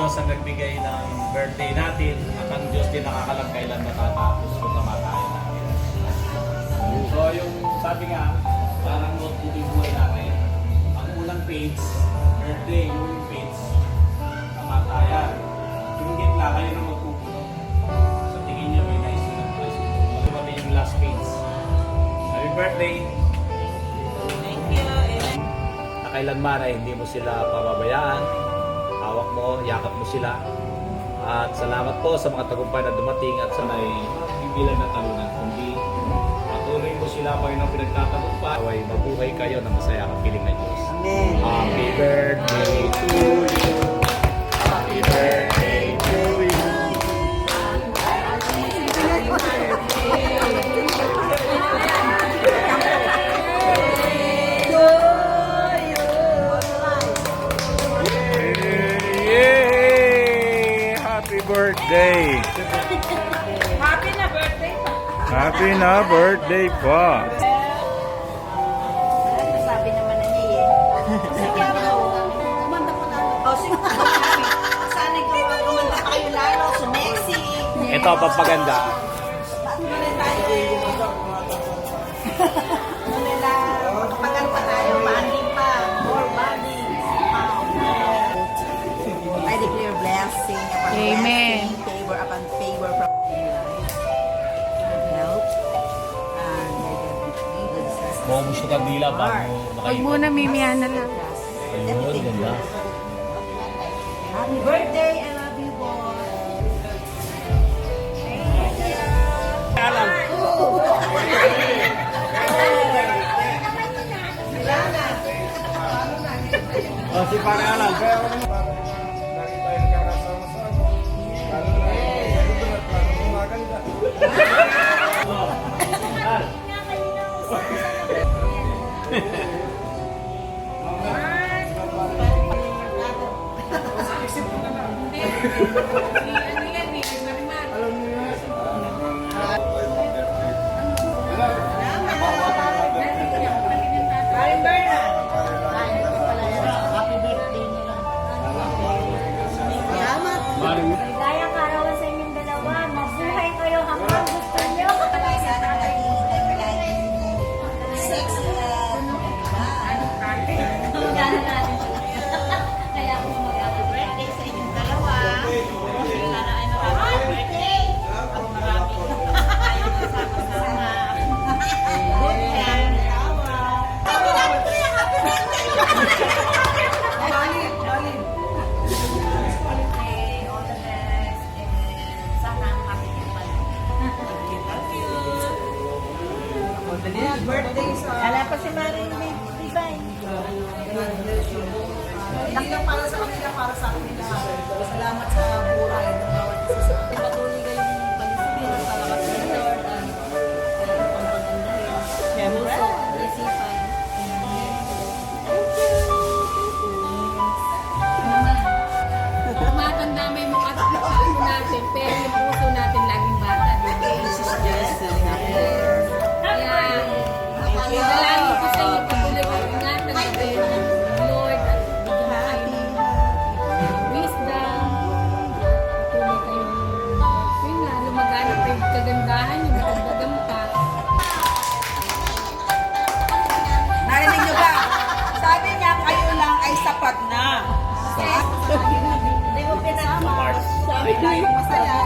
Diyos ang nagbigay ng birthday natin at ang Diyos din nakakalam kailan matatapos yung kamatayan natin. So yung sabi nga, parang notebook yung buhay natin. Ang unang page, birthday, yung page, kamatayan. Yung gitna, kayo na magpupuno. So tingin nyo may naisulat ko. Pati yung last page. Happy birthday! Thank you. Na kailanman ay hindi mo sila pababayaan. Hawak mo, yakap mo sila. At salamat po sa mga tagumpay na dumating at sana'y bibilang na talunan. Kundi patuloy mo sila pa rin ang pinagtatagumpay. Away, mabuhay kayo na masaya kang piling ng Diyos. Amen. Happy birthday to you. Happy birthday to you. Yay! Happy birthday! Happy na birthday pa. Happy na birthday pa! Sabi naman na niya eh. Sige na. Kumanda po na. O sige. Sana kumanda kayo lalo. Sumexy. Ito, papaganda. Pagal pa tayo. Bonding pa. More bonding. I declare blessing upon Amen. blessing, favor upon favor from health and Kung gusto ka dila bago Huwag muna, mimihan na lang. Ayun, ganda. Happy birthday, I love you, boy. Alam. Oh, si Pare Alan. Karin Bernard. Happy birthday nila. Salamat. Ligayang karawan sa inyong dalawa. Mabuhay kayo hanggang gusto nyo. Sana naging sexy Gana natin sila. Kaya ako mag-happy birthday sa inyong dalawa. Sana ay maraming birthday. At maraming tayong kasama-sama. Good health. Happy birthday! Happy birthday! All the best. And sana happy birthday. Thank you. Birthday sa... Wala pa si Maring may design. Hindi lang para sa kanila, para sa akin lahat. Salamat sa buhay ng bawat isa sa akin. Patuloy kayong pag-isipin sa lakas ng Lord at pagpaganda rin. Siyempre. Isipan. Tumatanda may mukha sa ano natin, pero yung puso natin laging bata. Kaya, dalangin ko sa inyo, patuloy kayo ingatan natin, Lord, at bigyan mo kayo ng wisdom. Patuloy kayo, yun nga, lumaganap kayo kagandahan, yung magandagam pa. Narinig niyo ba? Sabi niya, kayo lang ay sapat na. Hindi mo pinasama. Sabi tayo masaya.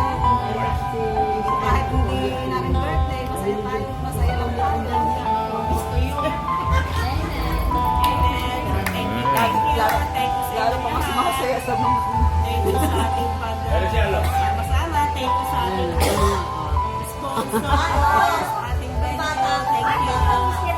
Kahit hindi namin birthday, masaya tayo. Masaya lang tayo. Gusto yun. Lalo pa mas masaya sa mga thank you sa ating sama-sama. Thank you sa ating sponsor. Sa ating vendor. Thank you.